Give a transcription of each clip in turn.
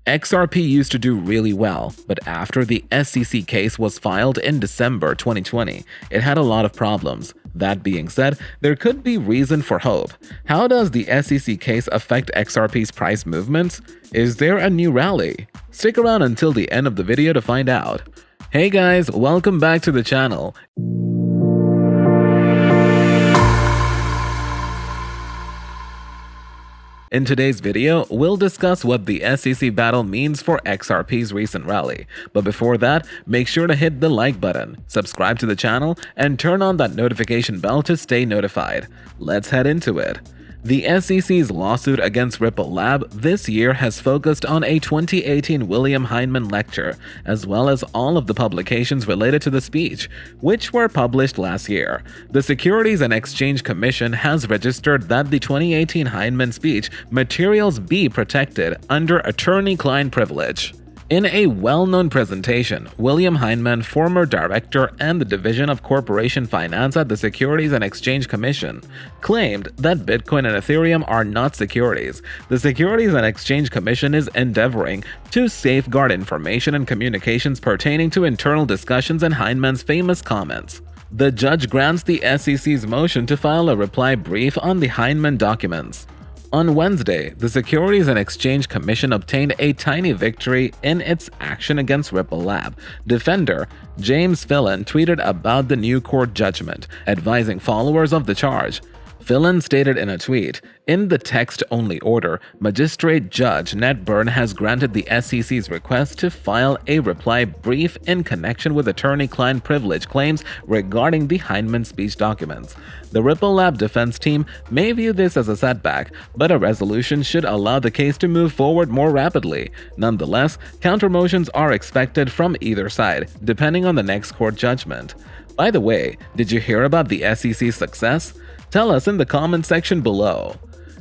XRP used to do really well, but after the SEC case was filed in December 2020, it had a lot of problems. That being said, there could be reason for hope. How does the SEC case affect XRP's price movements? Is there a new rally? Stick around until the end of the video to find out. Hey guys, welcome back to the channel. In today's video, we'll discuss what the SEC battle means for XRP's recent rally. But before that, make sure to hit the like button, subscribe to the channel, and turn on that notification bell to stay notified. Let's head into it. The SEC's lawsuit against Ripple Lab this year has focused on a 2018 William Hinman lecture, as well as all of the publications related to the speech, which were published last year. The Securities and Exchange Commission has registered that the 2018 Hinman speech materials be protected under attorney-client privilege. In a well-known presentation, William Hinman, former director and the Division of Corporation Finance at the Securities and Exchange Commission, claimed that Bitcoin and Ethereum are not securities. The Securities and Exchange Commission is endeavoring to safeguard information and communications pertaining to internal discussions and Hinman's famous comments. The judge grants the SEC's motion to file a reply brief on the Hinman documents. On Wednesday, the Securities and Exchange Commission obtained a tiny victory in its action against Ripple Lab. Defender James Phelan tweeted about the new court judgment, advising followers of the charge. Phelan stated in a tweet, "In the text-only order, Magistrate Judge Ned Byrne has granted the SEC's request to file a reply brief in connection with attorney-client privilege claims regarding the Hinman speech documents. The Ripple Lab defense team may view this as a setback, but a resolution should allow the case to move forward more rapidly. Nonetheless, countermotions are expected from either side, depending on the next court judgment." By the way, did you hear about the SEC's success? Tell us in the comment section below.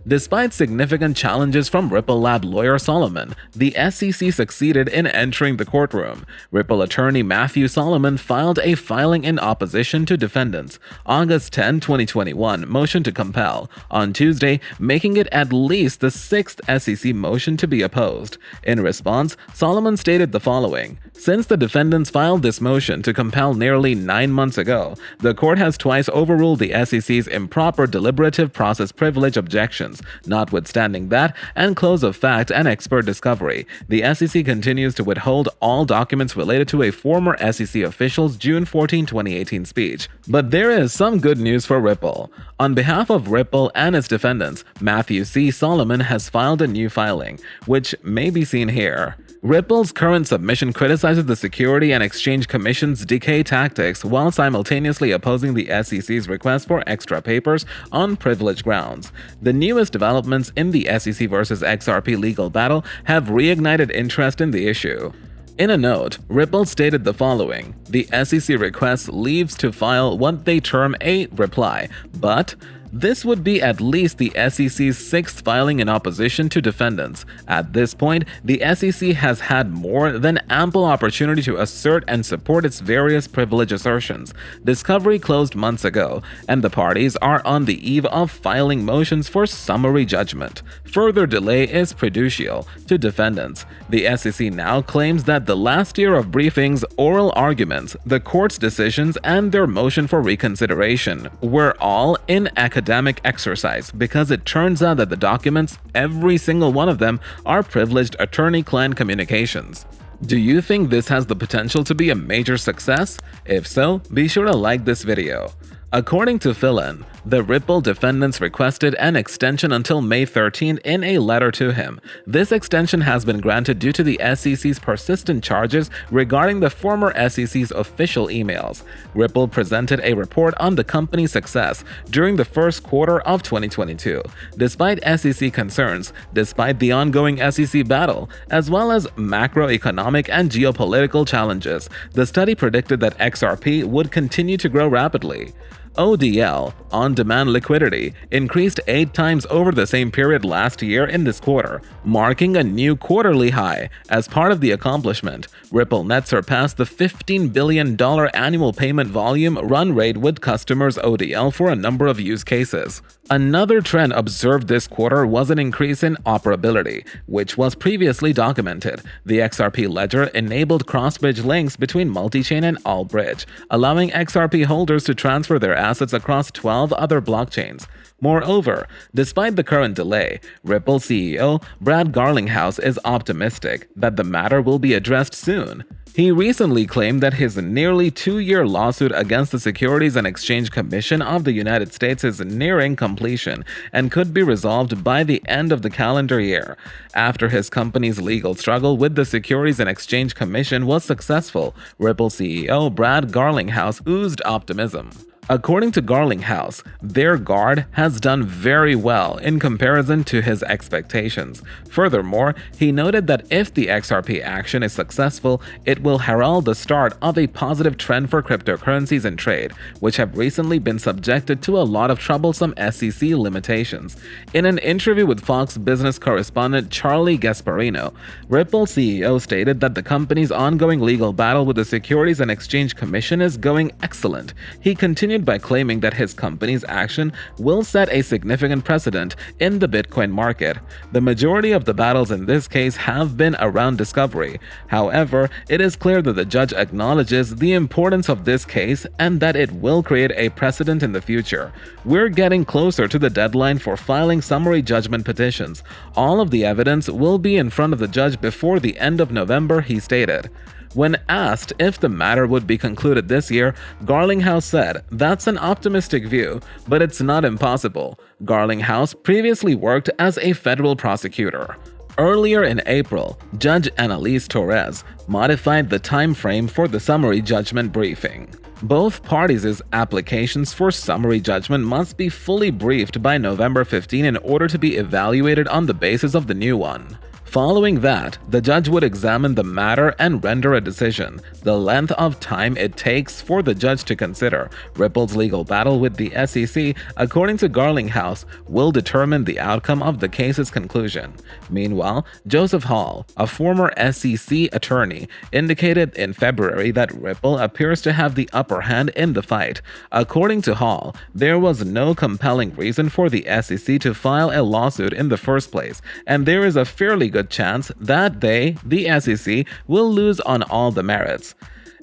Despite significant challenges from Ripple Lab lawyer Solomon, the SEC succeeded in entering the courtroom. Ripple attorney Matthew Solomon filed a filing in opposition to defendants' August 10, 2021 motion to compel on Tuesday, making it at least the sixth SEC motion to be opposed. In response, Solomon stated the following: "Since the defendants filed this motion to compel nearly 9 months ago, the court has twice overruled the SEC's improper deliberative process privilege objections. Notwithstanding that, and close of fact and expert discovery, the SEC continues to withhold all documents related to a former SEC official's June 14, 2018 speech." But there is some good news for Ripple. On behalf of Ripple and its defendants, Matthew C. Solomon has filed a new filing, which may be seen here. Ripple's current submission criticizes the Securities and Exchange Commission's decay tactics while simultaneously opposing the SEC's request for extra papers on privilege grounds. The newest developments in the SEC versus XRP legal battle have reignited interest in the issue. In a note, Ripple stated the following: "The SEC request leaves to file what they term a reply, but this would be at least the SEC's sixth filing in opposition to defendants. At this point, the SEC has had more than ample opportunity to assert and support its various privilege assertions. Discovery closed months ago, and the parties are on the eve of filing motions for summary judgment. Further delay is prejudicial to defendants." The SEC now claims that the last year of briefings, oral arguments, the court's decisions, and their motion for reconsideration were all in academic exercise because it turns out that the documents, every single one of them, are privileged attorney-client communications. Do you think this has the potential to be a major success? If so, be sure to like this video. According to Phelan, the Ripple defendants requested an extension until May 13 in a letter to him. This extension has been granted due to the SEC's persistent charges regarding the former SEC's official emails. Ripple presented a report on the company's success during the first quarter of 2022. Despite SEC concerns, despite the ongoing SEC battle, as well as macroeconomic and geopolitical challenges, the study predicted that XRP would continue to grow rapidly. ODL, on-demand liquidity, increased 8 times over the same period last year in this quarter, marking a new quarterly high. As part of the accomplishment, RippleNet surpassed the $15 billion annual payment volume run rate with customers ODL for a number of use cases. Another trend observed this quarter was an increase in operability, which was previously documented. The XRP ledger enabled cross-bridge links between multi-chain and all-bridge, allowing XRP holders to transfer their assets across 12 other blockchains. Moreover, despite the current delay, Ripple CEO Brad Garlinghouse is optimistic that the matter will be addressed soon. He recently claimed that his nearly 2-year lawsuit against the Securities and Exchange Commission of the United States is nearing completion and could be resolved by the end of the calendar year. After his company's legal struggle with the Securities and Exchange Commission was successful, Ripple CEO Brad Garlinghouse oozed optimism. According to Garlinghouse, their guard has done very well in comparison to his expectations. Furthermore, he noted that if the XRP action is successful, it will herald the start of a positive trend for cryptocurrencies and trade, which have recently been subjected to a lot of troublesome SEC limitations. In an interview with Fox Business correspondent Charlie Gasparino, Ripple CEO stated that the company's ongoing legal battle with the Securities and Exchange Commission is going excellent. He continued by claiming that his company's action will set a significant precedent in the Bitcoin market. The majority of the battles in this case have been around discovery. However, it is clear that the judge acknowledges the importance of this case and that it will create a precedent in the future. We're getting closer to the deadline for filing summary judgment petitions. All of the evidence will be in front of the judge before the end of November, he stated. When asked if the matter would be concluded this year, Garlinghouse said, "That's an optimistic view, but it's not impossible." Garlinghouse previously worked as a federal prosecutor. Earlier in April, Judge Annalise Torres modified the time frame for the summary judgment briefing. Both parties' applications for summary judgment must be fully briefed by November 15 in order to be evaluated on the basis of the new one. Following that, the judge would examine the matter and render a decision. The length of time it takes for the judge to consider Ripple's legal battle with the SEC, according to Garlinghouse, will determine the outcome of the case's conclusion. Meanwhile, Joseph Hall, a former SEC attorney, indicated in February that Ripple appears to have the upper hand in the fight. According to Hall, there was no compelling reason for the SEC to file a lawsuit in the first place, and there is a fairly good chance that the SEC, will lose on all the merits.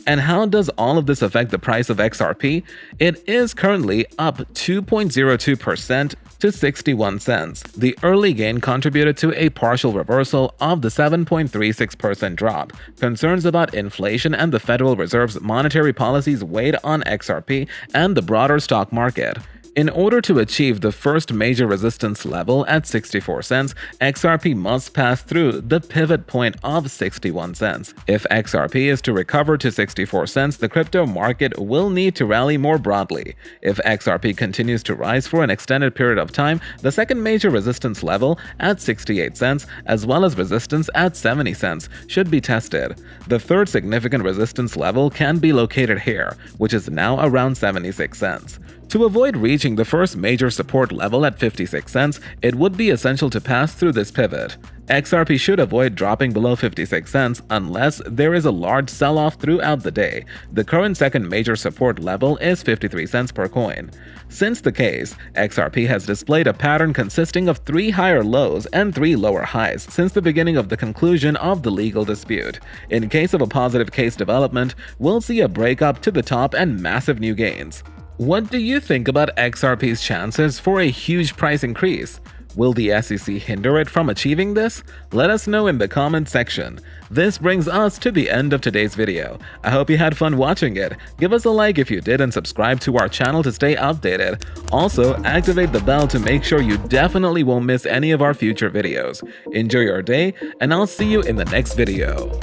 And how does all of this affect the price of XRP? It is currently up 2.02% to 61 cents. The early gain contributed to a partial reversal of the 7.36% drop. Concerns about inflation and the Federal Reserve's monetary policies weighed on XRP and the broader stock market. In order to achieve the first major resistance level at 64 cents, XRP must pass through the pivot point of 61 cents. If XRP is to recover to 64 cents, the crypto market will need to rally more broadly. If XRP continues to rise for an extended period of time, the second major resistance level at 68 cents, as well as resistance at 70 cents, should be tested. The third significant resistance level can be located here, which is now around 76 cents. To avoid reaching the first major support level at 56 cents, it would be essential to pass through this pivot. XRP should avoid dropping below 56 cents unless there is a large sell-off throughout the day. The current second major support level is 53 cents per coin. Since the case, XRP has displayed a pattern consisting of 3 higher lows and 3 lower highs since the beginning of the conclusion of the legal dispute. In case of a positive case development, we'll see a breakup to the top and massive new gains. What do you think about XRP's chances for a huge price increase? Will the SEC hinder it from achieving this? Let us know in the comment section. This brings us to the end of today's video. I hope you had fun watching it. Give us a like if you did and subscribe to our channel to stay updated. Also, activate the bell to make sure you definitely won't miss any of our future videos. Enjoy your day, and I'll see you in the next video.